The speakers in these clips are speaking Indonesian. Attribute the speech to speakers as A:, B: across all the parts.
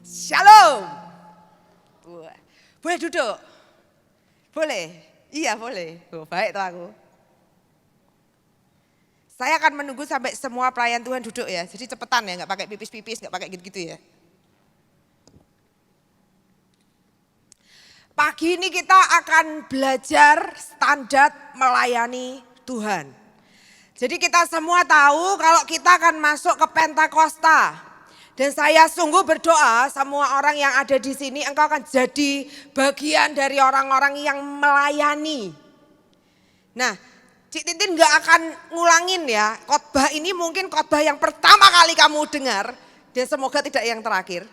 A: Shalom. Boleh duduk? Boleh? Iya boleh. Oh, baik tuh aku. Saya akan menunggu sampai semua pelayan Tuhan duduk ya. Jadi cepetan ya, nggak pakai pipis-pipis, nggak pakai gitu-gitu ya. Pagi ini kita akan belajar standar melayani Tuhan. Jadi kita semua tahu kalau kita akan masuk ke Pentakosta. Dan saya sungguh berdoa semua orang yang ada di sini engkau akan jadi bagian dari orang-orang yang melayani. Nah, Cik Titin gak akan ngulangin ya, khotbah ini mungkin khotbah yang pertama kali kamu dengar dan semoga tidak yang terakhir.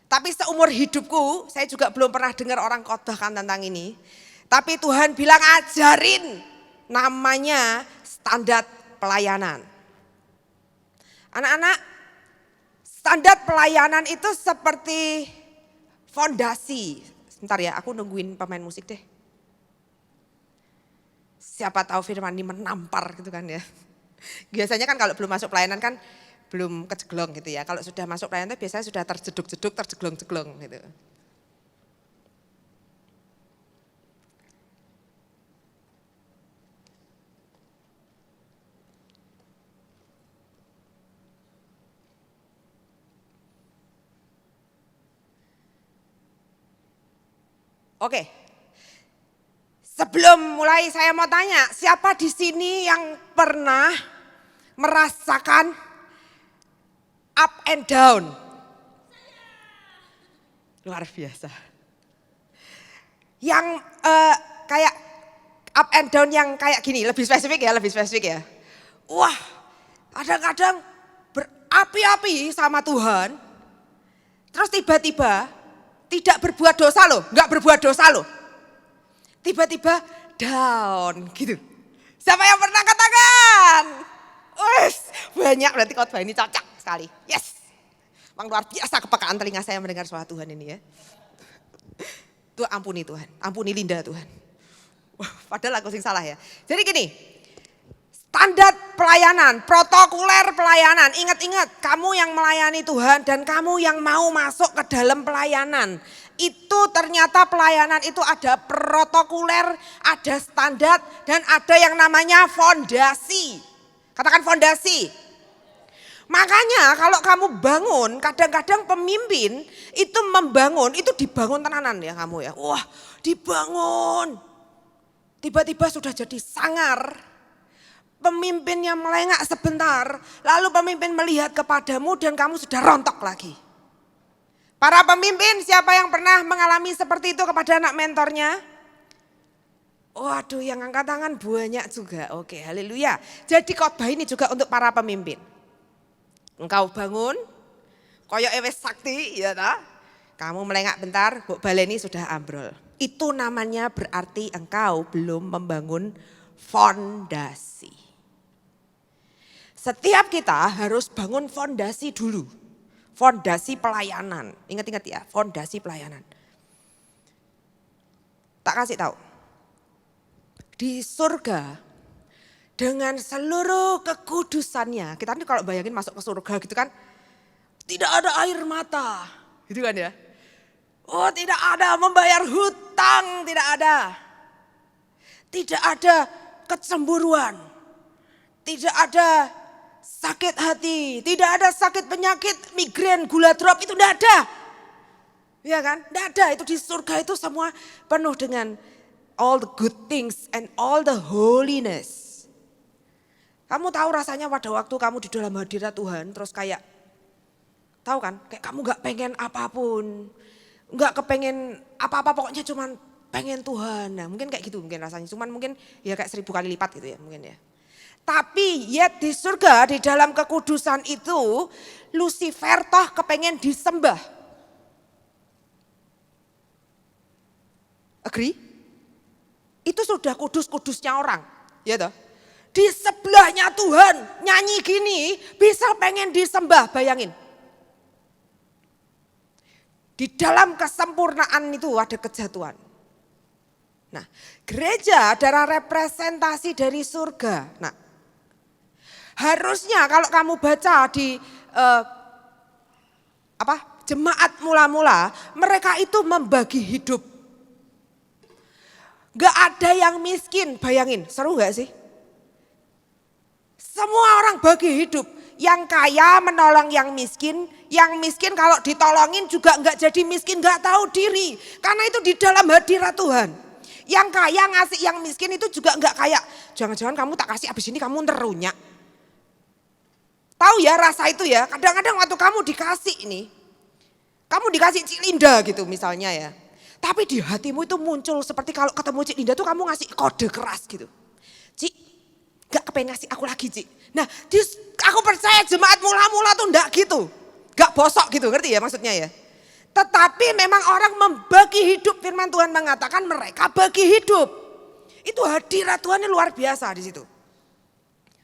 A: Tapi seumur hidupku saya juga belum pernah dengar orang khotbahkan tentang ini. Tapi Tuhan bilang ajarin namanya standar pelayanan. Anak-anak, standar pelayanan itu seperti fondasi. Sebentar ya, aku nungguin pemain musik deh. Siapa tahu firman ini menampar gitu kan ya. Biasanya kan kalau belum masuk pelayanan kan belum kejeglong gitu ya. Kalau sudah masuk pelayanan itu biasanya sudah terjeduk-jeduk, terjeglong-jeglong gitu. Oke. Sebelum mulai saya mau tanya, siapa di sini yang pernah merasakan up and down? Luar biasa. Yang kayak up and down yang kayak gini, lebih spesifik ya. Wah, kadang-kadang berapi-api sama Tuhan, terus tiba-tiba tidak berbuat dosa loh, nggak berbuat dosa loh. Tiba-tiba down gitu. Siapa yang pernah katakan? Wes, banyak berarti khotbah ini cocok sekali. Yes. Memang luar biasa kepekaan telinga saya mendengar suara Tuhan ini ya. Tuhan ampuni Tuhan, ampuni Linda Tuhan. Wah, padahal aku sing salah ya. Jadi gini, standar pelayanan, protokoler pelayanan. Ingat-ingat, kamu yang melayani Tuhan dan kamu yang mau masuk ke dalam pelayanan. Itu ternyata pelayanan itu ada protokoler, ada standar dan ada yang namanya fondasi. Katakan fondasi. Makanya kalau kamu bangun, kadang-kadang pemimpin itu membangun, itu dibangun tenanan ya kamu ya. Wah, dibangun. Tiba-tiba sudah jadi sangar. Pemimpinnya melengak sebentar, lalu pemimpin melihat kepadamu dan kamu sudah rontok lagi. Para pemimpin, siapa yang pernah mengalami seperti itu kepada anak mentornya? Waduh, yang angkat tangan banyak juga. Oke, haleluya. Jadi khotbah ini juga untuk para pemimpin. Engkau bangun, koyo wis sakti, ya ta? Kamu melengak bentar, Buk baleni sudah ambrol. Itu namanya berarti engkau belum membangun fondasi. Setiap kita harus bangun fondasi dulu. Fondasi pelayanan. Ingat-ingat ya, fondasi pelayanan. Tak kasih tahu. Di surga dengan seluruh kekudusannya. Kita ini kalau bayangin masuk ke surga gitu kan. Tidak ada air mata. Gitu kan ya. Oh, tidak ada membayar hutang, tidak ada. Tidak ada kecemburuan. Tidak ada sakit hati, tidak ada sakit penyakit, migrain, gula drop itu tidak ada. Ya kan? Tidak ada, itu di surga itu semua penuh dengan all the good things and all the holiness. Kamu tahu rasanya pada waktu kamu di dalam hadirat Tuhan terus kayak, tahu kan? Kayak kamu gak pengen apapun, gak kepengen apa-apa pokoknya cuman pengen Tuhan. Nah mungkin kayak gitu mungkin rasanya, cuman mungkin ya kayak 1000 kali lipat gitu ya mungkin ya. Tapi yet di surga di dalam kekudusan itu Lucifer toh kepengen disembah. Agree? Itu sudah kudus-kudusnya orang. Ya toh? Di sebelahnya Tuhan nyanyi gini bisa pengen disembah, bayangin. Di dalam kesempurnaan itu ada kejatuhan. Nah gereja adalah representasi dari surga. Nah harusnya kalau kamu baca di jemaat mula-mula, mereka itu membagi hidup. Gak ada yang miskin, bayangin, seru gak sih? Semua orang bagi hidup, yang kaya menolong yang miskin kalau ditolongin juga gak jadi miskin, gak tahu diri. Karena itu di dalam hadirat Tuhan. Yang kaya ngasih yang miskin itu juga gak kayak, jangan-jangan kamu tak kasih abis ini kamu terunya. Tahu ya rasa itu ya, kadang-kadang waktu kamu dikasih ini, kamu dikasih Cik Linda gitu misalnya ya. Tapi di hatimu itu muncul seperti kalau ketemu Cik Linda tuh kamu ngasih kode keras gitu. Cik, gak kepengen ngasih aku lagi Cik. Nah aku percaya jemaat mula-mula tuh enggak gitu. Gak bosok gitu, ngerti ya maksudnya ya. Tetapi memang orang membagi hidup, firman Tuhan mengatakan mereka bagi hidup. Itu hadirat Tuhan ini luar biasa di situ.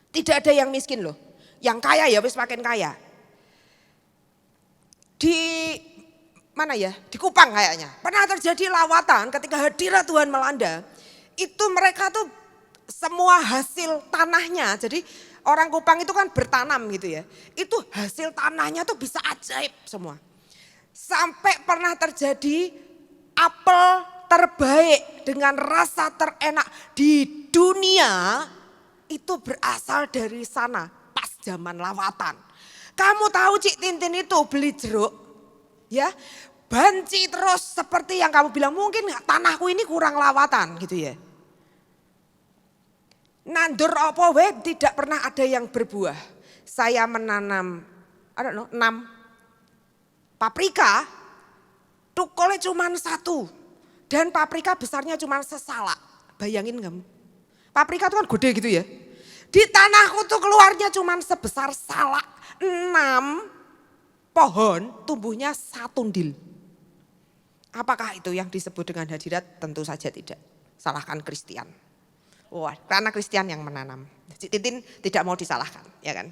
A: Tidak ada yang miskin loh. Yang kaya ya wis makin kaya. Di mana ya? Di Kupang kayaknya. Pernah terjadi lawatan ketika hadirat Tuhan melanda. Itu mereka tuh semua hasil tanahnya. Jadi orang Kupang itu kan bertanam gitu ya. Itu hasil tanahnya tuh bisa ajaib semua. Sampai pernah terjadi apel terbaik dengan rasa terenak di dunia. Itu berasal dari sana pas zaman lawatan. Kamu tahu Cik Tintin itu beli jeruk, ya banci terus seperti yang kamu bilang mungkin tanahku ini kurang lawatan gitu ya. Nandur apa wae tidak pernah ada yang berbuah. Saya menanam 6 paprika, tukulnya cuma 1 dan paprika besarnya cuma sesalak. Bayangin kamu, paprika itu kan gede gitu ya. Di tanahku tuh keluarnya cuma sebesar salak. 6 pohon tumbuhnya 1 dil. Apakah itu yang disebut dengan hadirat? Tentu saja tidak. Salahkan Kristian. Wah, karena Kristian yang menanam. Titin tidak mau disalahkan, ya kan?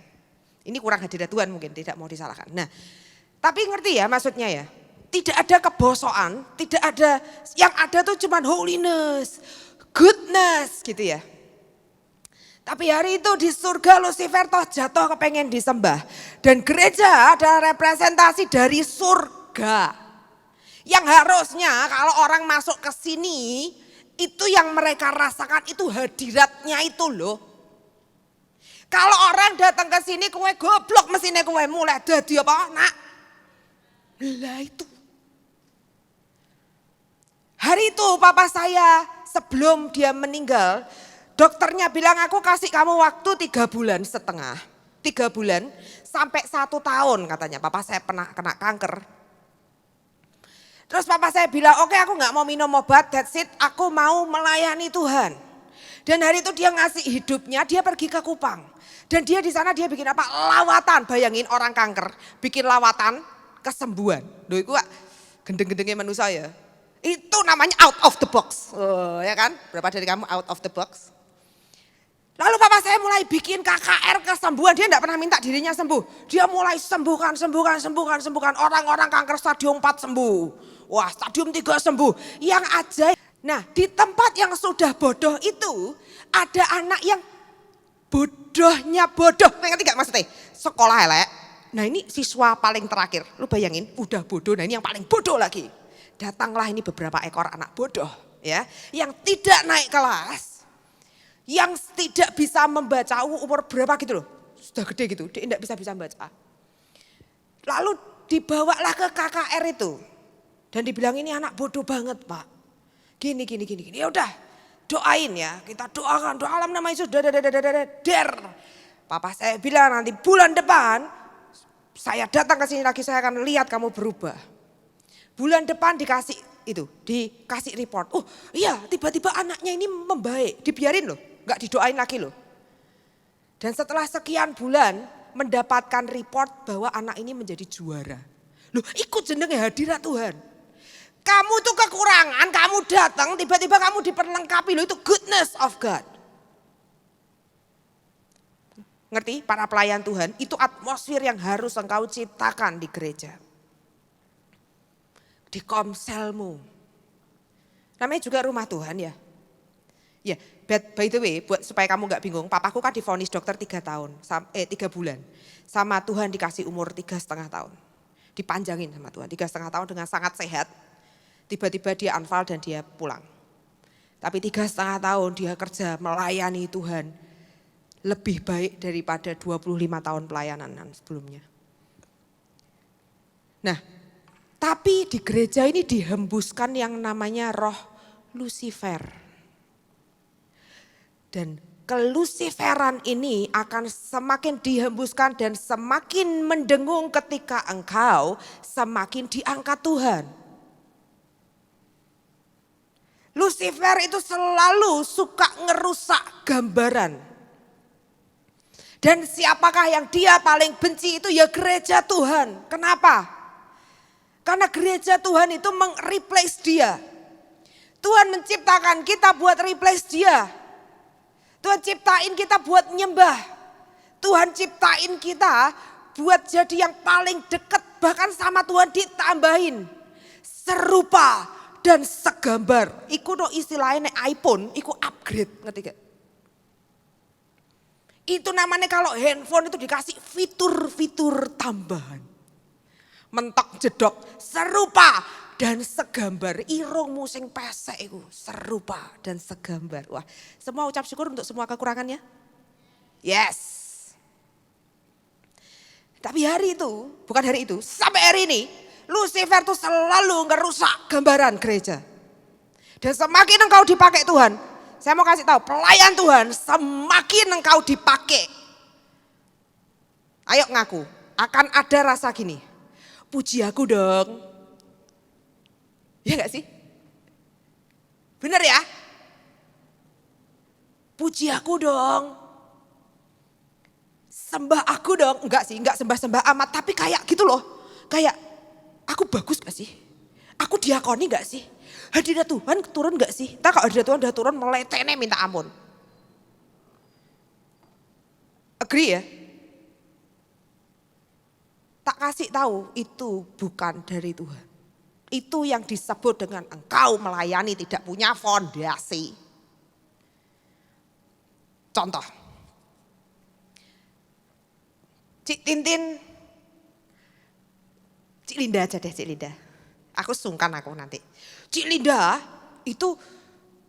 A: Ini kurang hadirat Tuhan mungkin, tidak mau disalahkan. Nah, tapi ngerti ya maksudnya ya? Tidak ada kebosokan, tidak ada, yang ada tuh cuma holiness, goodness gitu ya. Tapi hari itu di surga Lucifer toh jatuh kepengen disembah. Dan gereja adalah representasi dari surga. Yang harusnya kalau orang masuk ke sini, itu yang mereka rasakan itu hadiratnya itu loh. Kalau orang datang ke sini kowe goblok mesinnya kowe mulai dadi apa nak? Lah itu. Hari itu papa saya sebelum dia meninggal, dokternya bilang aku kasih kamu waktu 3,5 bulan. 3 bulan sampai 1 tahun katanya. Papa saya pernah kena kanker. Terus papa saya bilang oke, aku gak mau minum obat, that's it. Aku mau melayani Tuhan. Dan hari itu dia ngasih hidupnya, dia pergi ke Kupang. Dan dia di sana dia bikin apa? Lawatan. Bayangin orang kanker bikin lawatan kesembuhan. Loh itu gendeng-gendengnya manusia ya. Itu namanya out of the box. Oh, ya kan? Berapa dari kamu out of the box? Lalu papa saya mulai bikin KKR kesembuhan. Dia enggak pernah minta dirinya sembuh. Dia mulai sembuhkan. Orang-orang kanker stadium 4 sembuh. Wah, stadium 3 sembuh. Yang ajaib. Nah, di tempat yang sudah bodoh itu ada anak yang bodohnya bodoh. Ngerti gak maksudnya? Sekolah elek. Nah, ini siswa paling terakhir. Lu bayangin, udah bodoh. Nah, ini yang paling bodoh lagi. Datanglah ini beberapa ekor anak bodoh, ya, yang tidak naik kelas. Yang tidak bisa membaca umur berapa gitu loh. Sudah gede gitu, dia tidak bisa membaca. Lalu dibawalah ke KKR itu. Dan dibilang ini anak bodoh banget Pak. Gini. Ya udah doain ya, kita doakan. Doa alam nama Yesus. Der. Papa saya bilang nanti bulan depan saya datang ke sini lagi, saya akan lihat kamu berubah. Bulan depan dikasih report. Oh iya, tiba-tiba anaknya ini membaik, dibiarin loh. Gak didoain lagi loh. Dan setelah sekian bulan mendapatkan report bahwa anak ini menjadi juara. Loh ikut jenenge hadirat Tuhan. Kamu tuh kekurangan, kamu datang tiba-tiba kamu diperlengkapi loh, itu goodness of God. Ngerti para pelayan Tuhan, itu atmosfer yang harus engkau ciptakan di gereja. Di komselmu. Namanya juga rumah Tuhan ya. Ya, by the way, supaya kamu gak bingung, papaku kan divonis dokter 3 bulan. Sama Tuhan dikasih umur 3,5 tahun. Dipanjangin sama Tuhan, 3,5 tahun dengan sangat sehat. Tiba-tiba dia unfall dan dia pulang. Tapi 3,5 tahun dia kerja melayani Tuhan. Lebih baik daripada 25 tahun pelayanan sebelumnya. Nah, tapi di gereja ini dihembuskan yang namanya roh Lucifer. Dan keluciferan ini akan semakin dihembuskan dan semakin mendengung ketika engkau semakin diangkat Tuhan. Lucifer itu selalu suka ngerusak gambaran. Dan siapakah yang dia paling benci itu ya gereja Tuhan. Kenapa? Karena gereja Tuhan itu meng-replace dia. Tuhan menciptakan kita buat replace dia. Tuhan ciptain kita buat nyembah. Tuhan ciptain kita buat jadi yang paling dekat. Bahkan sama Tuhan ditambahin. Serupa dan segambar. Iku no istilahnya iPhone, iku upgrade, ngerti gak? Itu namanya kalau handphone itu dikasih fitur-fitur tambahan. Mentok jedok, serupa dan segambar. Irungmu sing pesek iku serupa dan segambar. Wah, semua ucap syukur untuk semua kekurangannya. Yes. Tapi hari itu, bukan hari itu, sampai hari ini Lucifer itu selalu ngerusak gambaran gereja. Dan semakin engkau dipakai Tuhan, saya mau kasih tahu, pelayan Tuhan semakin engkau dipakai. Ayo ngaku, akan ada rasa gini, puji aku dong. Ya gak sih? Bener ya? Puji aku dong. Sembah aku dong. Enggak sih, enggak sembah-sembah amat, tapi kayak gitu loh. Kayak aku bagus gak sih? Aku diakoni gak sih? Hadirat Tuhan turun gak sih? Entah kalau hadirat Tuhan udah turun meletene minta ampun. Agree ya? Tak kasih tahu itu bukan dari Tuhan. Itu yang disebut dengan engkau melayani tidak punya fondasi. Contoh. Cik Tintin, Cik Linda aja deh, Cik Linda. Aku sungkan aku nanti. Cik Linda itu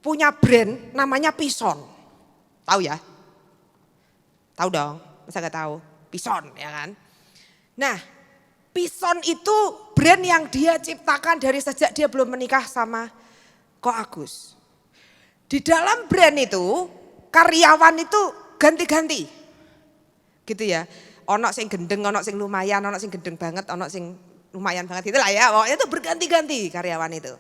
A: punya brand namanya Pison. Tahu ya? Tahu dong, masa gak tahu? Pison ya kan? Nah, Pison itu brand yang dia ciptakan dari sejak dia belum menikah sama Ko Agus. Di dalam brand itu karyawan itu ganti-ganti. Gitu ya. Ono sing gendeng, ono sing lumayan, ono sing gendeng banget, ono sing lumayan banget itulah ya. Pokoknya itu berganti-ganti karyawan itu.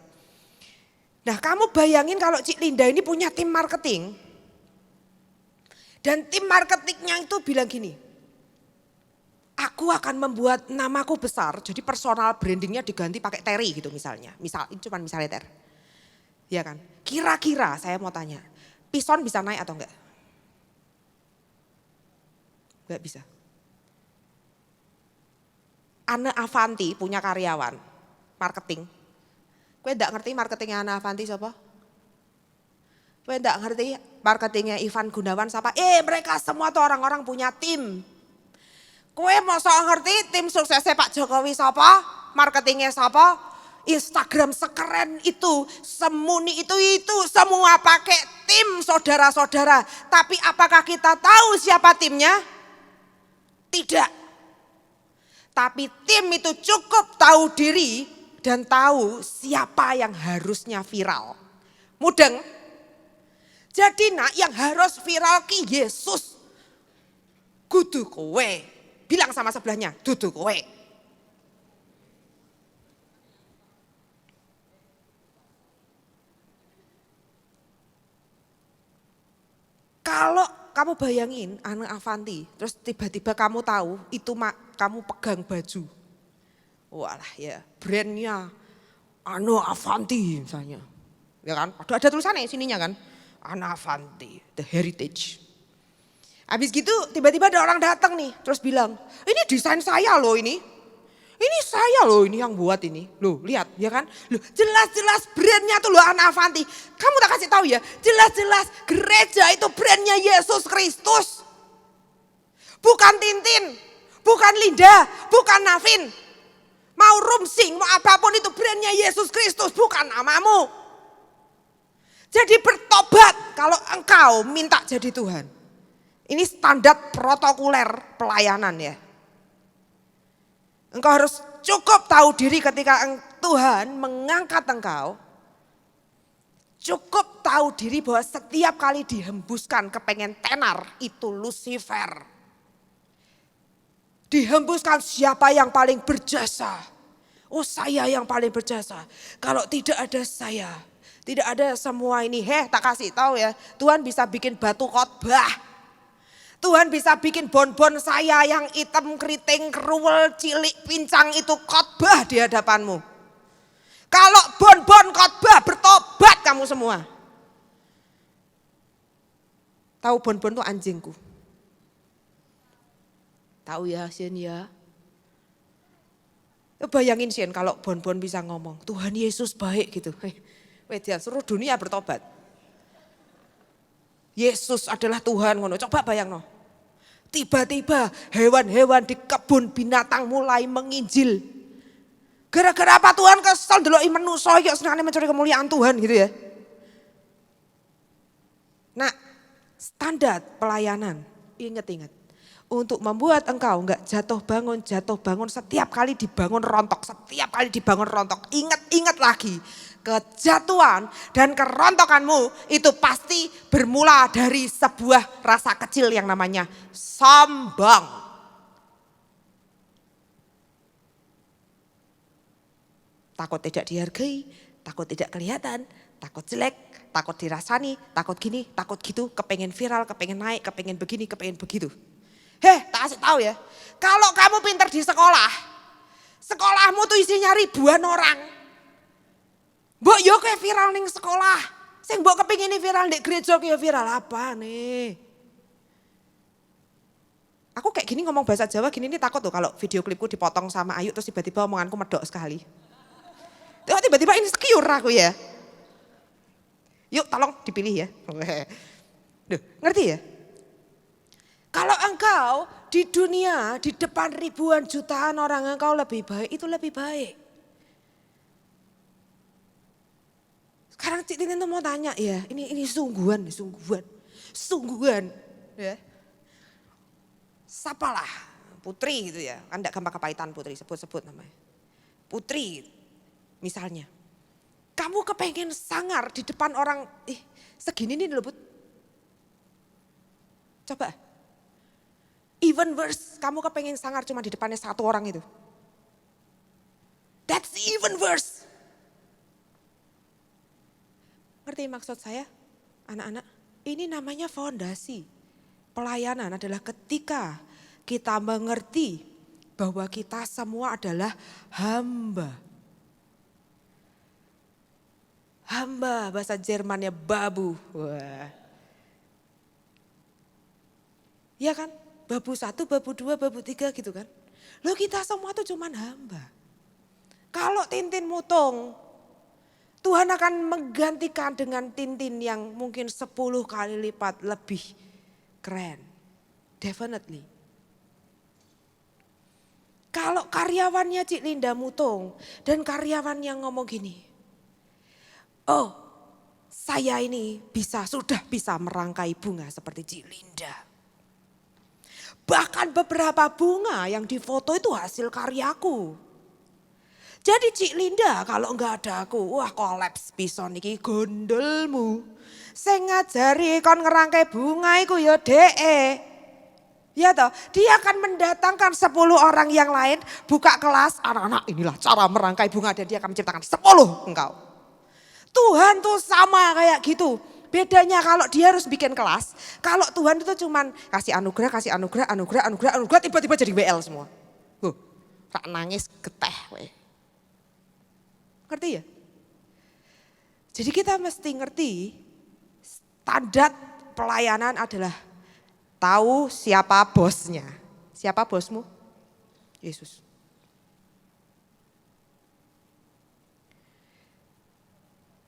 A: Nah, kamu bayangin kalau Cik Linda ini punya tim marketing. Dan tim marketingnya itu bilang gini, aku akan membuat namaku besar, jadi personal brandingnya diganti pakai Terry gitu misalnya. Ini cuma misalnya Ter. Ya kan? Kira-kira saya mau tanya, Pison bisa naik atau enggak? Enggak bisa. Anne Avanti punya karyawan marketing. Kowe enggak ngerti marketingnya Anne Avanti siapa? Kowe enggak ngerti marketingnya Ivan Gunawan siapa? Mereka semua tuh orang-orang punya tim. Kowe mosok ngerti tim suksesnya Pak Jokowi siapa? Marketingnya siapa? Instagram sekeren itu, semuni itu semua pakai tim saudara-saudara. Tapi apakah kita tahu siapa timnya? Tidak. Tapi tim itu cukup tahu diri dan tahu siapa yang harusnya viral. Mudeng. Jadi nak yang harus viral ki Yesus. Kudu kowe. Bilang sama sebelahnya, dudu kowe. Kalau kamu bayangin Anne Avanti, terus tiba-tiba kamu tahu itu kamu pegang baju. Walah ya, brandnya Anne Avanti misalnya. Ya kan, ada tulisannya sininya kan. Anne Avanti, the heritage. Habis gitu tiba-tiba ada orang datang nih, terus bilang, ini desain saya loh ini. Ini saya loh ini yang buat ini. Loh lihat ya kan. Loh jelas-jelas brandnya tuh loh Anne Avanti. Kamu tak kasih tahu ya, jelas-jelas gereja itu brandnya Yesus Kristus. Bukan Tintin, bukan Linda, bukan Navin. Mau rumsing, mau apapun itu brandnya Yesus Kristus, bukan namamu. Jadi bertobat kalau engkau minta jadi Tuhan. Ini standar protokoler pelayanan ya. Engkau harus cukup tahu diri ketika Tuhan mengangkat engkau. Cukup tahu diri bahwa setiap kali dihembuskan kepengen tenar itu Lucifer. Dihembuskan siapa yang paling berjasa. Oh saya yang paling berjasa. Kalau tidak ada saya, tidak ada semua ini. Tak kasih tahu ya, Tuhan bisa bikin batu khotbah. Tuhan bisa bikin bon-bon saya yang hitam, keriting, keruwel, cilik, pincang itu khotbah di hadapanmu. Kalau bon-bon khotbah bertobat kamu semua. Tahu bon-bon itu anjingku. Tahu ya Sien ya. Bayangin Sien kalau bon-bon bisa ngomong. Tuhan Yesus baik gitu. Dia suruh dunia bertobat. Yesus adalah Tuhan. Coba bayang no. Tiba-tiba hewan-hewan di kebun binatang mulai menginjil. Gara-gara apa Tuhan kesel delok manusa iki senengane mencuri kemuliaan Tuhan gitu ya. Nah, standar pelayanan, ingat-ingat. Untuk membuat engkau enggak jatuh bangun setiap kali dibangun rontok, Ingat lagi, kejatuhan dan kerontokanmu itu pasti bermula dari sebuah rasa kecil yang namanya sombong. Takut tidak dihargai, takut tidak kelihatan, takut jelek, takut dirasani, takut gini, takut gitu, kepengen viral, kepengen naik, kepengen begini, kepengen begitu. Tak kasih tahu ya, kalau kamu pinter di sekolah, sekolahmu tuh isinya ribuan orang. Mbok yo kayak viral ning sekolah, sing mbok kepingin viral di gereja kayak viral apa nih? Aku kayak gini ngomong bahasa Jawa gini nih takut tuh kalau video klipku dipotong sama Ayu terus tiba-tiba omonganku medok sekali. Tiba-tiba insecure aku ya. Yuk tolong dipilih ya. Duh, ngerti ya? Kalau engkau di dunia di depan ribuan jutaan orang engkau lebih baik, itu lebih baik. Sekarang Cik Tintin tuh mau tanya ya, ini sungguhan ya. Sapalah Putri gitu ya, kan enggak gampang kepahitan Putri, sebut-sebut namanya. Putri misalnya, kamu kepengen sangar di depan orang, segini nih loh Put. Coba, even worse, kamu kepengen sangar cuma di depannya satu orang itu. That's even worse. Ngerti maksud saya, anak-anak? Ini namanya fondasi. Pelayanan adalah ketika kita mengerti bahwa kita semua adalah hamba. Hamba, bahasa Jermannya babu. Wah. Ya kan? Babu 1, babu 2, babu 3 gitu kan. Loh kita semua tuh cuman hamba. Kalau Tintin mutung, Tuhan akan menggantikan dengan Tintin yang mungkin 10 kali lipat lebih keren. Definitely. Kalau karyawannya Cik Linda mutung dan karyawan yang ngomong gini. Oh, saya ini sudah bisa merangkai bunga seperti Cik Linda. Bahkan beberapa bunga yang difoto itu hasil karyaku. Jadi Cik Linda kalau enggak ada aku, wah kolaps pisan iki gondelmu. Sing ngajari kon ngerangkai bunga iku ya DE. Ya toh, dia akan mendatangkan 10 orang yang lain buka kelas, anak-anak inilah cara merangkai bunga dan dia akan menciptakan 10 engkau. Tuhan tuh sama kayak gitu. Bedanya kalau dia harus bikin kelas, kalau Tuhan itu cuman kasih anugerah, tiba-tiba jadi WL semua. Tak nangis geteh weh. Ngerti ya? Jadi kita mesti ngerti standar pelayanan adalah tahu siapa bosnya. Siapa bosmu? Yesus.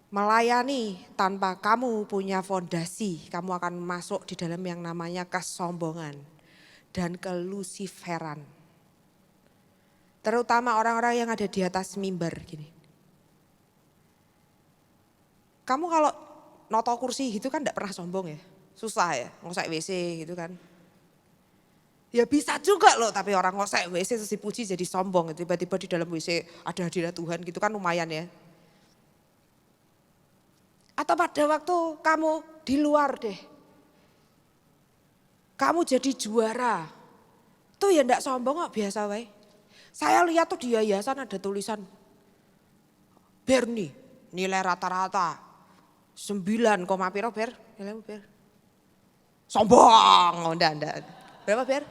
A: Melayani tanpa kamu punya fondasi, kamu akan masuk di dalam yang namanya kesombongan dan keluciferan. Terutama orang-orang yang ada di atas mimbar gini. Kamu kalau noto kursi gitu kan enggak pernah sombong ya. Susah ya, ngosek WC gitu kan. Ya bisa juga loh, tapi orang ngosek WC terus dipuji jadi sombong. Tiba-tiba di dalam WC ada hadirat Tuhan gitu kan lumayan ya. Atau pada waktu kamu di luar deh. Kamu jadi juara. Tuh ya enggak sombong kok, biasa wae. Saya lihat tuh di yayasan ada tulisan Berni, nilai rata-rata 9, piro Ber? Nilaimu Ber? Sombong, enggak. Berapa Ber?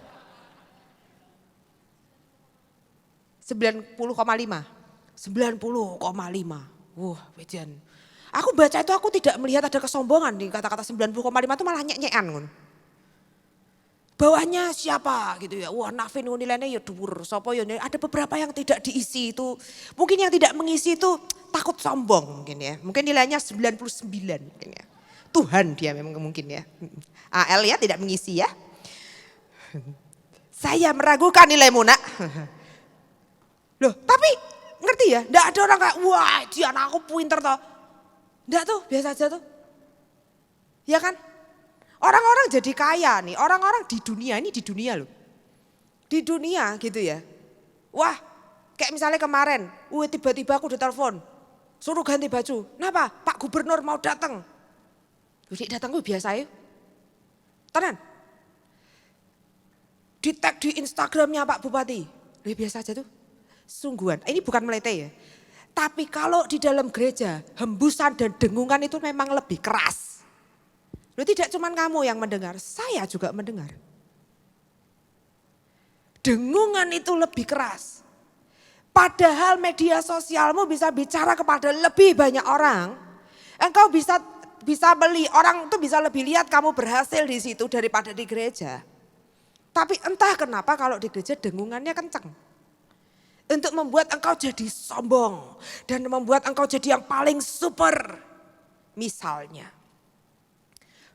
A: 90,5. 90,5. Wah, wejan. Aku baca itu aku tidak melihat ada kesombongan di kata-kata 90,5 itu malah nyek-nyekan. Bawahnya siapa gitu ya. Wah, Nafin nilainya ya dhuwur, sapa ya ada beberapa yang tidak diisi itu. Mungkin yang tidak mengisi itu takut sombong mungkin ya. Mungkin nilainya 99 mungkin ya. Tuhan dia memang mungkin ya. AL ya tidak mengisi ya. Saya meragukan nilaimu nak. Loh tapi ngerti ya, enggak ada orang kayak wah dia anak aku pinter toh. Enggak tuh, biasa aja tuh. Ya kan? Orang-orang jadi kaya nih, orang-orang di dunia ini di dunia loh. Di dunia gitu ya. Wah kayak misalnya kemarin, tiba-tiba aku ditelepon. Suruh ganti baju. Kenapa? Pak Gubernur mau datang. Udah datang gue biasa ya. Tenan. Di tag di Instagramnya Pak Bupati. Biasa aja tuh. Sungguhan, ini bukan melete ya. Tapi kalau di dalam gereja, hembusan dan dengungan itu memang lebih keras. Loh tidak cuma kamu yang mendengar, saya juga mendengar. Dengungan itu lebih keras. Padahal media sosialmu bisa bicara kepada lebih banyak orang. Engkau bisa beli, orang itu bisa lebih lihat kamu berhasil di situ daripada di gereja. Tapi entah kenapa kalau di gereja dengungannya kenceng. Untuk membuat engkau jadi sombong. Dan membuat engkau jadi yang paling super. Misalnya.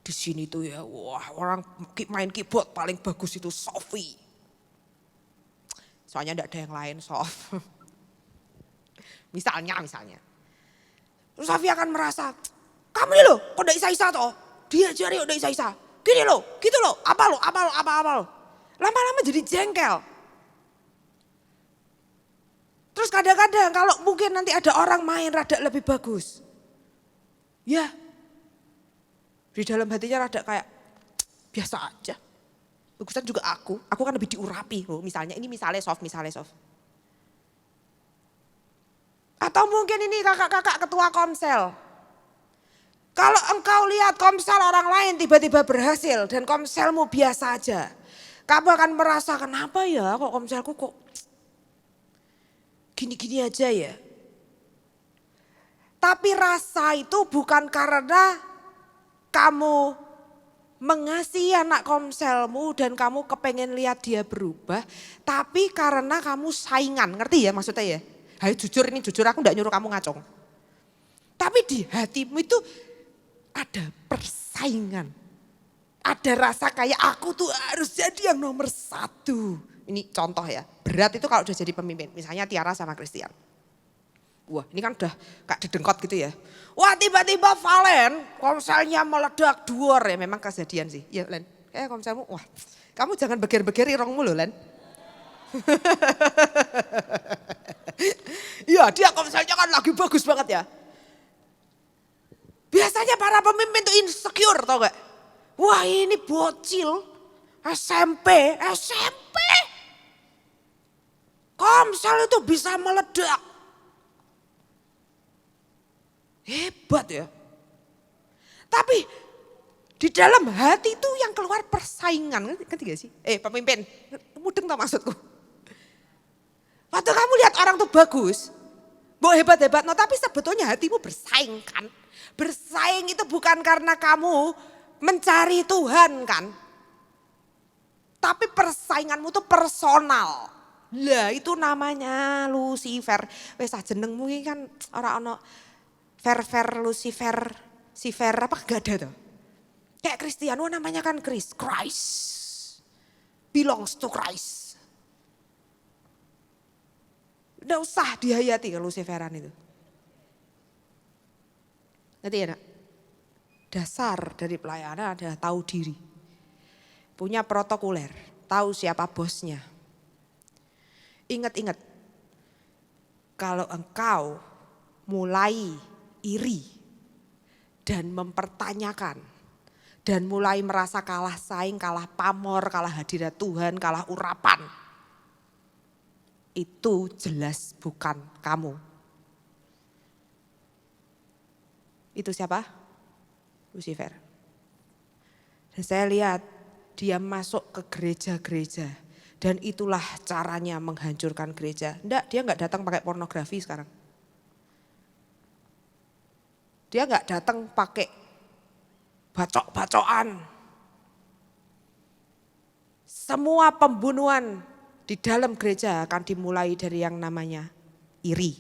A: Di sini tuh ya, wah orang main keyboard paling bagus itu Sophie. Soalnya enggak ada yang lain soft. Misalnya. Terus Sophie akan merasa, kamu ini loh kok udah isa-isa toh. Dia jari udah isa-isa. Gini loh, gitu loh, apa lo. Lama-lama jadi jengkel. Terus kadang-kadang kalau mungkin nanti ada orang main rada lebih bagus. Ya. Di dalam hatinya rada kayak biasa aja. Bagusan juga aku kan lebih diurapi. Oh, misalnya soft. Atau mungkin ini kakak-kakak ketua komsel. Kalau engkau lihat komsel orang lain tiba-tiba berhasil dan komselmu biasa aja. Kamu akan merasa kenapa ya kok komselku kok gini-gini aja ya. Tapi rasa itu bukan karena kamu mengasihi anak komselmu dan kamu kepengen lihat dia berubah. Tapi karena kamu saingan, ngerti ya maksudnya ya. Hai jujur aku gak nyuruh kamu ngacong. Tapi di hatimu itu ada persaingan. Ada rasa kayak aku tuh harus jadi yang nomor 1. Ini contoh ya, berat itu kalau udah jadi pemimpin. Misalnya Tiara sama Christian. Wah ini kan udah kayak dedengkot gitu ya. Wah tiba-tiba Valen komselnya meledak duor ya memang kejadian sih. Ya Len, kayak komselmu wah kamu jangan beger-beger irongmu loh Len. Iya dia komselnya kan lagi bagus banget ya. Biasanya para pemimpin tuh insecure tau gak. Wah ini bocil SMP. Komsel itu bisa meledak. Hebat ya. Tapi di dalam hati itu yang keluar persaingan. Ngerti gak sih? Pemimpin, mudeng tau maksudku. Waktu kamu lihat orang tuh bagus. Mau hebat-hebat, no, tapi sebetulnya hatimu bersaing kan. Bersaing itu bukan karena kamu mencari Tuhan kan. Tapi persainganmu tuh personal. Lah itu namanya Lucifer. Wes jenengmu ini kan orang-orang Lucifer, apa gak ada tuh. Kayak Kristiano namanya kan Christ. Belongs to Christ. Nggak usah dihayati kalau Luciferan itu. Ngerti ya nak? Dasar dari pelayanan adalah tahu diri. Punya protokoler, tahu siapa bosnya. Ingat-ingat, kalau engkau mulai iri dan mempertanyakan dan mulai merasa kalah saing, kalah pamor, kalah hadirat Tuhan, kalah urapan, itu jelas bukan kamu. Itu siapa? Lucifer. Dan saya lihat dia masuk ke gereja-gereja dan itulah caranya menghancurkan gereja. Enggak, dia enggak datang pakai pornografi sekarang. Dia enggak datang pakai bacok-bacokan. Semua pembunuhan di dalam gereja akan dimulai dari yang namanya iri.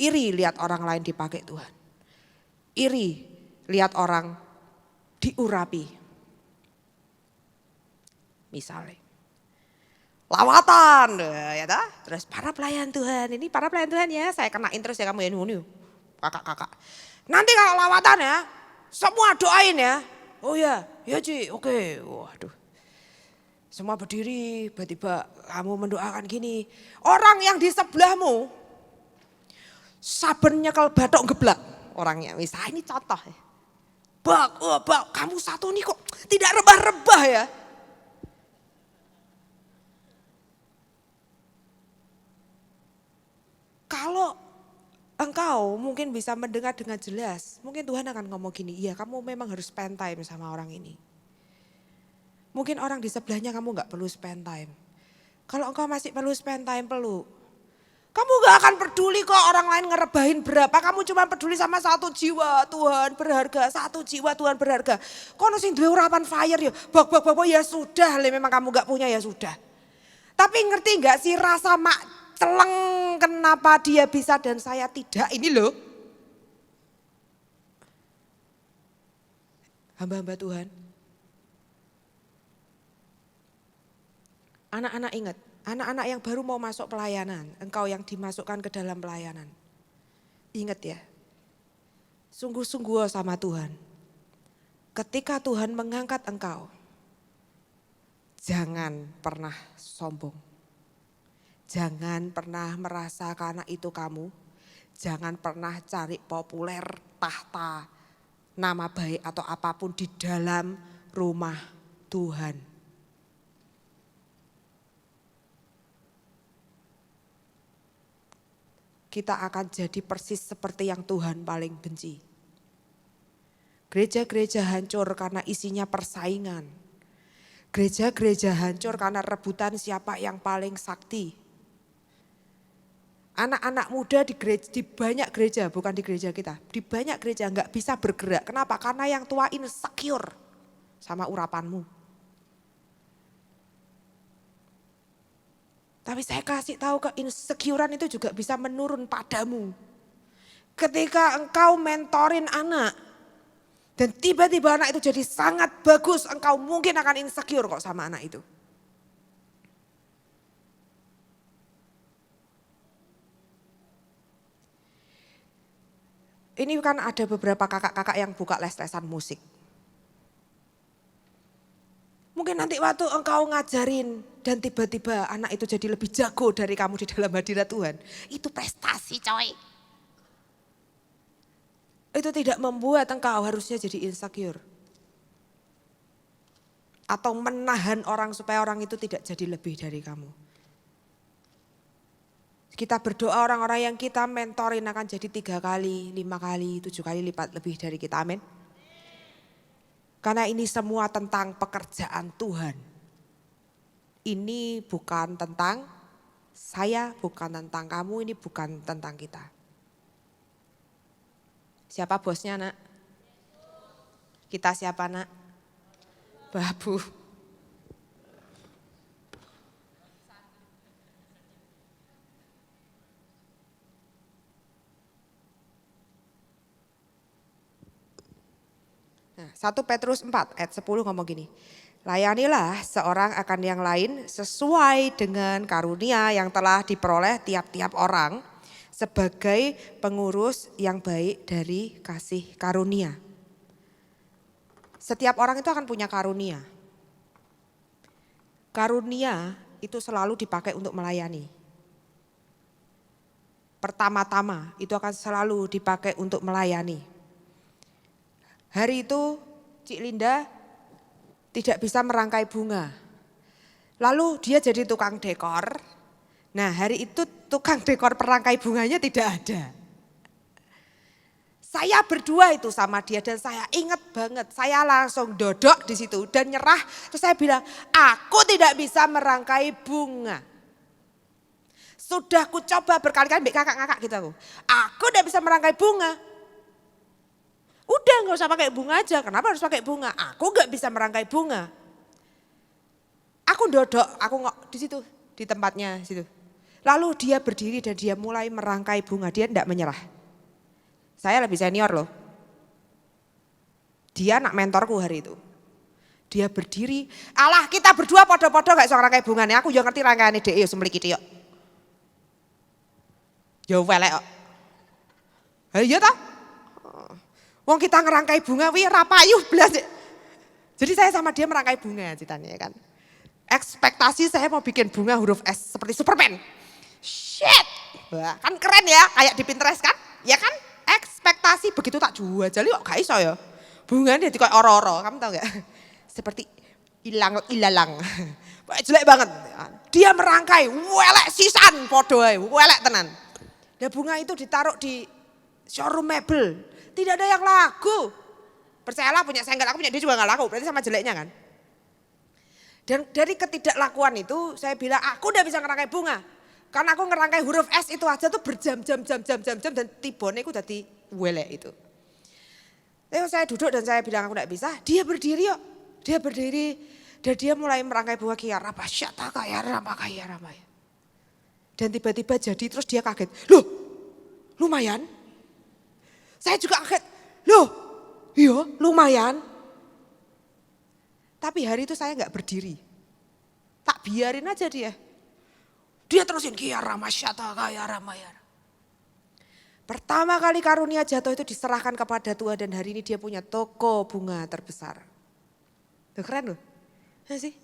A: Iri lihat orang lain dipakai Tuhan. Iri lihat orang diurapi. Misalnya lawatan ya ta? Terus para pelayan Tuhan, ini para pelayan Tuhan ya, saya kenain terus ya kamu ya nunu. Kakak-kakak. Nanti kalau lawatan ya, semua doain ya. Oh ya, ya Ci, oke. Waduh. Semua berdiri, tiba-tiba kamu mendoakan gini. Orang yang di sebelahmu, saben nyekel batok geblak orangnya. Misalnya ini contoh ya. Bak, kamu satu nih kok tidak rebah-rebah ya. Kalau engkau mungkin bisa mendengar dengan jelas, mungkin Tuhan akan ngomong gini, iya kamu memang harus spend time sama orang ini. Mungkin orang di sebelahnya kamu gak perlu spend time. Kalau engkau masih perlu spend time, perlu. Kamu gak akan peduli kok orang lain ngerebahin berapa, kamu cuma peduli sama satu jiwa Tuhan berharga, satu jiwa Tuhan berharga. Kono sing duwe urapan fire ya, bak ya sudah, memang kamu gak punya ya sudah. Tapi ngerti gak sih rasa mak celeng kenapa dia bisa dan saya tidak, ini loh. Hamba-hamba Tuhan. Anak-anak ingat, anak-anak yang baru mau masuk pelayanan, engkau yang dimasukkan ke dalam pelayanan. Ingat ya, sungguh-sungguh sama Tuhan. Ketika Tuhan mengangkat engkau, jangan pernah sombong. Jangan pernah merasa karena itu kamu. Jangan pernah cari populer, tahta, nama baik atau apapun di dalam rumah Tuhan. Kita akan jadi persis seperti yang Tuhan paling benci. Gereja-gereja hancur karena isinya persaingan. Gereja-gereja hancur karena rebutan siapa yang paling sakti. Anak-anak muda di banyak gereja, bukan di gereja kita. Di banyak gereja nggak bisa bergerak. Kenapa? Karena yang tua insecure sama urapanmu. Tapi saya kasih tahu ke insecurean itu juga bisa menurun padamu. Ketika engkau mentorin anak dan tiba-tiba anak itu jadi sangat bagus, engkau mungkin akan insecure kok sama anak itu. Ini kan ada beberapa kakak-kakak yang buka les-lesan musik. Mungkin nanti waktu engkau ngajarin dan tiba-tiba anak itu jadi lebih jago dari kamu di dalam hadirat Tuhan. Itu prestasi coy. Itu tidak membuat engkau harusnya jadi insecure. Atau menahan orang supaya orang itu tidak jadi lebih dari kamu. Kita berdoa orang-orang yang kita mentorin akan jadi 3 kali, 5 kali, 7 kali lipat lebih dari kita, amin. Karena ini semua tentang pekerjaan Tuhan. Ini bukan tentang saya, bukan tentang kamu, ini bukan tentang kita. Siapa bosnya nak? Kita siapa nak? Babu. Nah, 1 Petrus 4 ayat 10 ngomong gini. Layanilah seorang akan yang lain sesuai dengan karunia yang telah diperoleh tiap-tiap orang sebagai pengurus yang baik dari kasih karunia. Setiap orang itu akan punya karunia. Karunia itu selalu dipakai untuk melayani. Pertama-tama itu akan selalu dipakai untuk melayani. Hari itu Cik Linda tidak bisa merangkai bunga. Lalu dia jadi tukang dekor. Nah hari itu tukang dekor perangkai bunganya tidak ada. Saya berdua itu sama dia dan saya ingat banget. Saya langsung dodok di situ dan nyerah. Terus saya bilang, aku tidak bisa merangkai bunga. Sudah ku coba berkali-kali, kakak-kakak gitu aku. Aku tidak bisa merangkai bunga. Udah gak usah pakai bunga aja, kenapa harus pakai bunga? Aku gak bisa merangkai bunga. Aku dodok, aku di situ, di tempatnya situ. Lalu dia berdiri dan dia mulai merangkai bunga, dia tidak menyerah. Saya lebih senior loh. Dia anak mentorku hari itu. Dia berdiri, alah kita berdua podo-podo gak bisa merangkai bunganya, aku juga ngerti rangkaiannya dia, yuk sembeli kita yuk. Yo welek kok. Iya toh? Wong kita ngerangkai bunga, wih rapayu belas. Jadi saya sama dia merangkai bunga ceritanya kan. Ekspektasi saya mau bikin bunga huruf S seperti Superman. Shit, wah, kan keren ya, kayak di Pinterest kan? Ya kan? Ekspektasi begitu tak jual, jadi kok gak iso ya. Bunganya jadi kayak oro-oro, kamu tahu gak? Seperti ilalang. Jelek banget. Dia merangkai, welek sisan, podo ae, welek tenan. Dan bunga itu ditaruh di showroom mebel. Tidak ada yang laku. Percayalah punya saya enggak laku, punya dia juga enggak laku. Berarti sama jeleknya kan. Dan dari ketidaklakuan itu saya bilang aku udah bisa ngerangkai bunga. Karena aku ngerangkai huruf S itu aja tuh berjam-jam dan tibone aku dadi welek itu. Lalu saya duduk dan saya bilang aku enggak bisa. Dia berdiri yuk. Dia berdiri dan dia mulai merangkai bunga kiara pasyata kaya rama. Dan tiba-tiba jadi terus dia kaget. Loh lumayan. Saya juga kaget, loh iya lumayan. Tapi hari itu saya gak berdiri. Tak biarin aja dia. Dia terusin kiara masyata kaya ramayana. Pertama kali karunia jatuh itu diserahkan kepada Tuhan dan hari ini dia punya toko bunga terbesar. Tuh keren loh, ya sih.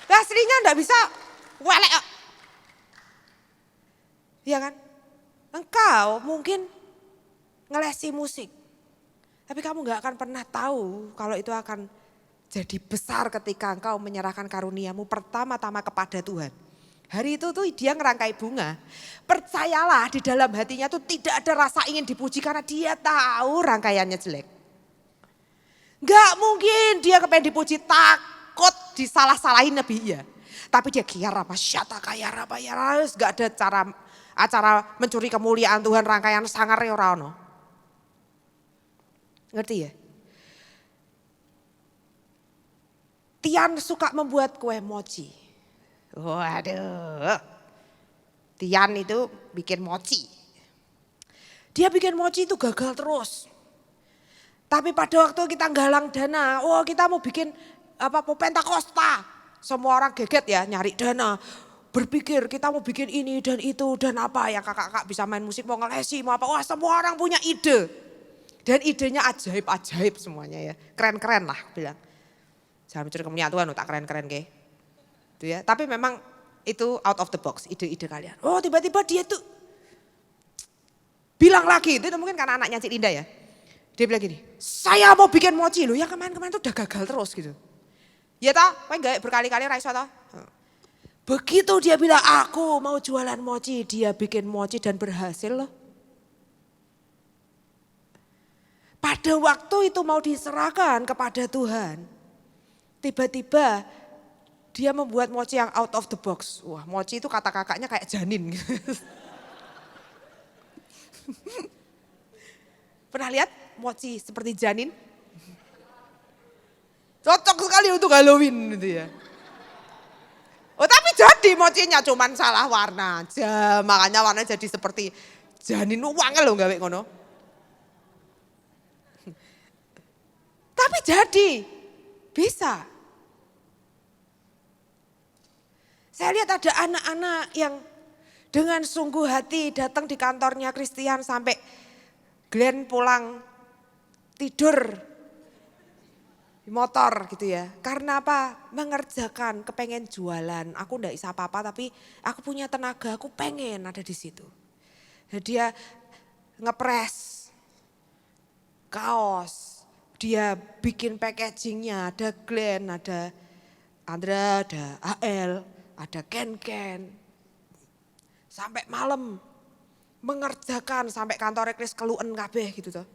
A: Aslinya gak bisa welek. Iya kan? Engkau mungkin ngelesi musik, tapi kamu gak akan pernah tahu kalau itu akan jadi besar ketika engkau menyerahkan karuniamu pertama-tama kepada Tuhan. Hari itu tuh dia ngerangkai bunga, percayalah di dalam hatinya tuh tidak ada rasa ingin dipuji karena dia tahu rangkaiannya jelek. Gak mungkin dia kepengen dipuji, takut disalah-salahin Nabi ya. Tapi dia kiara pasyata kaya rabayara, gak ada acara mencuri kemuliaan Tuhan rangkaian sangar ora ono. Ngerti ya? Tian suka membuat kue mochi. Waduh. Tian itu bikin mochi. Dia bikin mochi itu gagal terus. Tapi pada waktu kita galang dana, kita mau bikin Pentakosta. Semua orang geget ya nyari dana. Berpikir kita mau bikin ini dan itu dan apa ya kakak-kakak bisa main musik mau ngelesi mau apa. Wah semua orang punya ide. Dan idenya ajaib-ajaib semuanya ya. Keren-keren lah bilang. Jangan mencuri kemuliaan Tuhan tak keren-keren ke. Itu ya. Tapi memang itu out of the box ide-ide kalian. Oh tiba-tiba dia tuh bilang lagi. Itu mungkin karena anaknya Cik Linda ya. Dia bilang gini, saya mau bikin mochi loh. Yang kemarin-kemarin tuh udah gagal terus gitu. Ya toh, kowe gak berkali-kali ra iso toh. Begitu dia bilang aku mau jualan mochi, dia bikin mochi dan berhasil loh. Pada waktu itu mau diserahkan kepada Tuhan, tiba-tiba dia membuat mochi yang out of the box. Wah mochi itu kata kakaknya kayak janin. Pernah lihat mochi seperti janin? Cocok sekali untuk Halloween gitu ya. Oh tapi jadi mochinya cuman salah warna aja. Makanya warnanya jadi seperti janin wangel loh gawe ngono. Tapi jadi, bisa. Saya lihat ada anak-anak yang dengan sungguh hati datang di kantornya Christian sampai Glenn pulang tidur di motor gitu ya. Karena apa? Mengerjakan, kepengen jualan. Aku enggak bisa apa-apa tapi aku punya tenaga, aku pengen ada di situ. Nah, dia ngepres kaos, dia bikin packagingnya, ada Glenn, ada Andra, ada AL, ada Ken. Sampai malam mengerjakan sampai kantor Kris keluen kabeh gitu toh.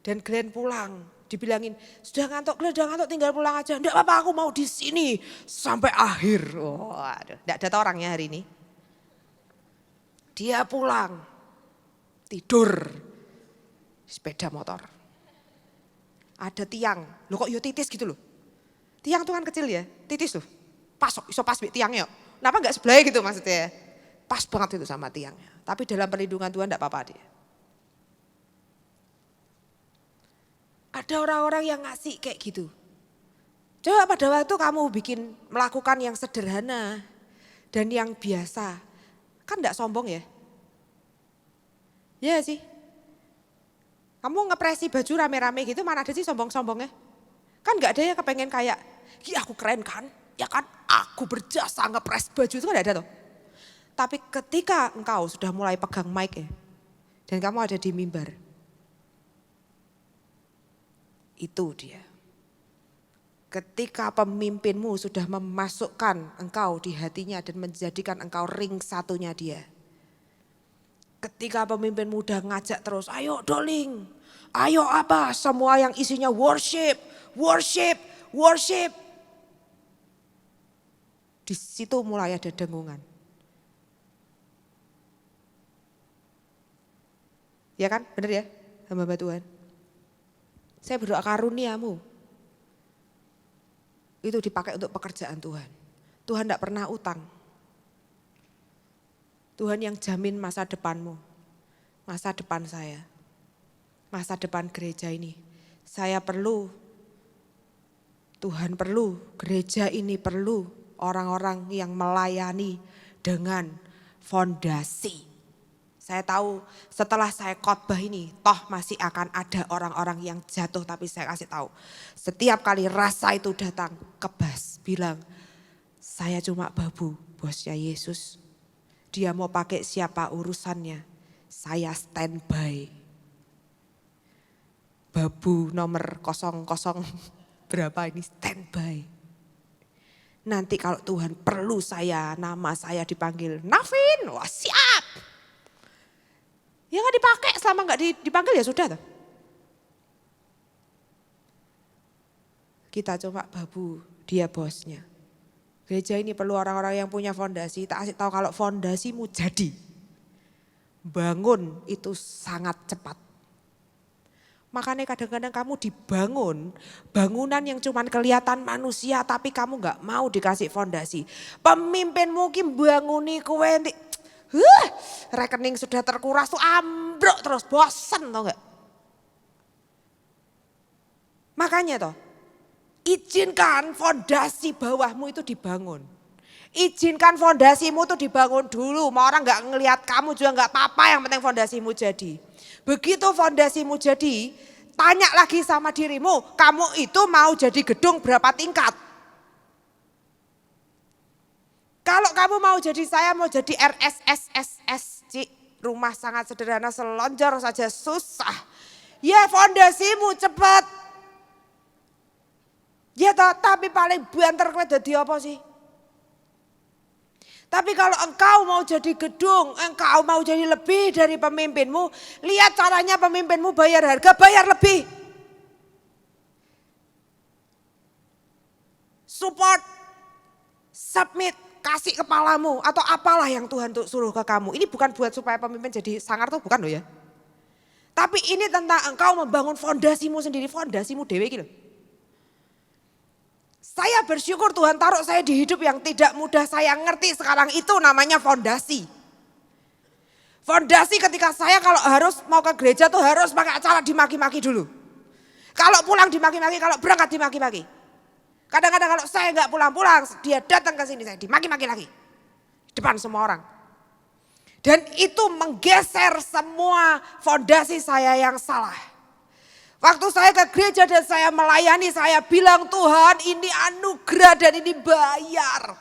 A: Dan Glenn pulang, dibilangin, "Sudah ngantuk Glenn, sudah ngantuk tinggal pulang aja." "Enggak apa-apa, aku mau di sini sampai akhir." Waduh, enggak ada orangnya hari ini. Dia pulang, tidur di sepeda motor. Ada tiang, loh kok yo titis gitu loh. Tiang tuh kan kecil ya, titis tuh. Pas, iso pas tiangnya. Kenapa enggak sebelah gitu maksudnya? Pas banget itu sama tiangnya. Tapi dalam perlindungan Tuhan enggak apa-apa dia. Ada orang-orang yang ngasih kayak gitu. Coba pada waktu kamu melakukan yang sederhana dan yang biasa. Kan enggak sombong ya? Iya sih. Kamu ngepresi baju rame-rame gitu mana ada sih sombong-sombongnya? Kan enggak ada ya kepengen kayak, "Ya aku keren kan? Ya kan aku berjasa ngepres baju." Itu kan enggak ada tuh. Tapi ketika engkau sudah mulai pegang mic ya, dan kamu ada di mimbar, itu dia. Ketika pemimpinmu sudah memasukkan engkau di hatinya dan menjadikan engkau ring satunya dia. Ketika pemimpinmu udah ngajak terus, "Ayo darling, ayo apa, semua yang isinya worship, worship, worship." Di situ mulai ada dengungan. Ya kan, benar ya, hamba Tuhan. Saya berdoa karuniamu itu dipakai untuk pekerjaan Tuhan. Tuhan tidak pernah utang. Tuhan yang jamin masa depanmu, masa depan saya, masa depan gereja ini. Saya perlu, Tuhan perlu, gereja ini perlu orang-orang yang melayani dengan fondasi. Saya tahu setelah saya khotbah ini, toh masih akan ada orang-orang yang jatuh, tapi saya kasih tahu. Setiap kali rasa itu datang, kebas, bilang, "Saya cuma babu, bosnya Yesus. Dia mau pakai siapa urusannya, saya standby." Babu nomor 00 berapa ini standby. Nanti kalau Tuhan perlu saya, nama saya dipanggil Navin, wah siap. Ya nggak dipakai selama nggak dipanggil ya sudah tuh. Kita cuma babu, dia bosnya. Gereja ini perlu orang-orang yang punya fondasi. Tak kasih tahu kalau fondasimu jadi, bangun itu sangat cepat. Makanya kadang-kadang kamu dibangun, bangunan yang cuma kelihatan manusia tapi kamu nggak mau dikasih fondasi. Pemimpin mungkin banguni kue rekening sudah terkuras tuh ambruk terus, bosen tau gak. Makanya toh, izinkan fondasi bawahmu itu dibangun. Izinkan fondasimu itu dibangun dulu, mau orang gak ngelihat kamu juga gak apa-apa, yang penting fondasimu jadi. Begitu fondasimu jadi, tanya lagi sama dirimu, kamu itu mau jadi gedung berapa tingkat? Kalau kamu mau jadi, saya mau jadi RSSSSC, rumah sangat sederhana, selonjor saja susah. Ya fondasimu cepat. Ya tapi paling banter kowe dadi apa sih? Tapi kalau engkau mau jadi gedung, engkau mau jadi lebih dari pemimpinmu, lihat caranya pemimpinmu bayar harga, bayar lebih. Support, submit. Kasih kepalamu atau apalah yang Tuhan suruh ke kamu. Ini bukan buat supaya pemimpin jadi sangar tuh, bukan loh ya. Tapi ini tentang engkau membangun fondasimu sendiri, fondasimu dewe gitu. Saya bersyukur Tuhan taruh saya di hidup yang tidak mudah saya ngerti sekarang, itu namanya fondasi. Fondasi ketika saya kalau harus mau ke gereja tuh harus pakai acara dimaki-maki dulu. Kalau pulang dimaki-maki, kalau berangkat dimaki-maki. Kadang-kadang kalau saya nggak pulang-pulang, dia datang ke sini, saya dimaki-maki lagi. Depan semua orang. Dan itu menggeser semua fondasi saya yang salah. Waktu saya ke gereja dan saya melayani, saya bilang Tuhan ini anugerah dan ini bayar.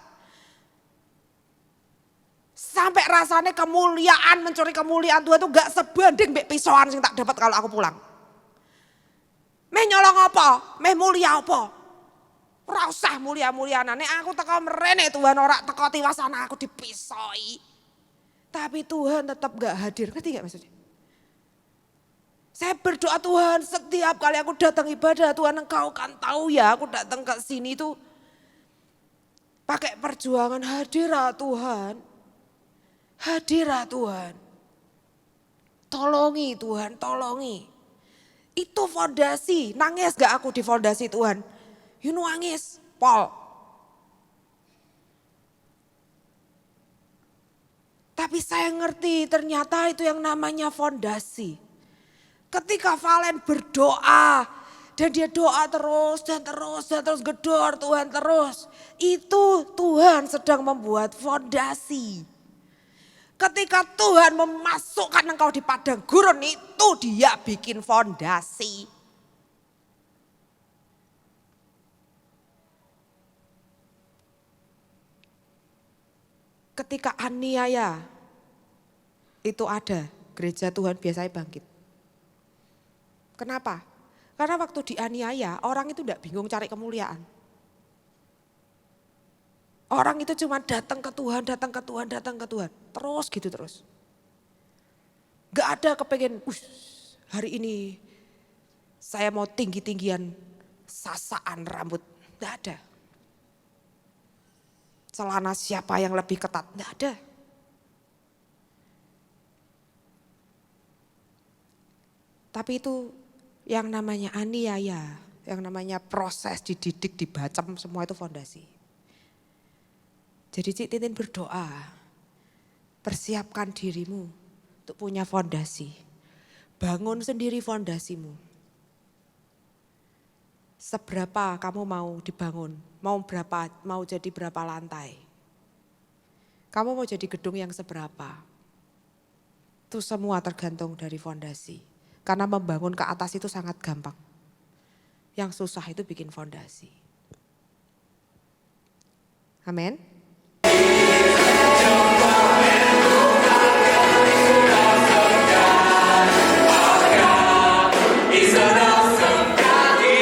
A: Sampai rasanya kemuliaan, mencuri kemuliaan Tuhan itu gak sebanding mbek pisauan yang tak dapat kalau aku pulang. Meh nyolong apa? Meh mulia apa? Ora usah mulia-mulianan. Nek aku teko mrene Tuhan ora teko tiwasana aku dipisoi. Tapi Tuhan tetap gak hadir. Ngerti gak maksudnya? Saya berdoa Tuhan setiap kali aku datang ibadah Tuhan engkau kan tahu ya aku datang ke sini tuh pakai perjuangan hadirlah Tuhan. Hadirlah Tuhan. Tolongi Tuhan, tolongi. Itu fondasi, nangis gak aku di fondasi Tuhan? You nangis, Paul. Tapi saya ngerti ternyata itu yang namanya fondasi. Ketika Valen berdoa dan dia doa terus dan terus dan terus gedor Tuhan terus. Itu Tuhan sedang membuat fondasi. Ketika Tuhan memasukkan engkau di padang gurun itu dia bikin fondasi. Ketika aniaya itu ada, gereja Tuhan biasanya bangkit. Kenapa? Karena waktu dianiaya orang itu tidak bingung cari kemuliaan. Orang itu cuma datang ke Tuhan, datang ke Tuhan, datang ke Tuhan. Terus gitu terus. Gak ada kepengen, hari ini saya mau tinggi-tinggian sasaan rambut. Gak ada. Celana siapa yang lebih ketat, gak ada. Tapi itu yang namanya aniaya, yang namanya proses dididik, dibacem, semua itu fondasi. Jadi Cik Titin berdoa, persiapkan dirimu untuk punya fondasi. Bangun sendiri fondasimu. Seberapa kamu mau dibangun, mau jadi berapa lantai. Kamu mau jadi gedung yang seberapa. Itu semua tergantung dari fondasi. Karena membangun ke atas itu sangat gampang. Yang susah itu bikin fondasi. Amin.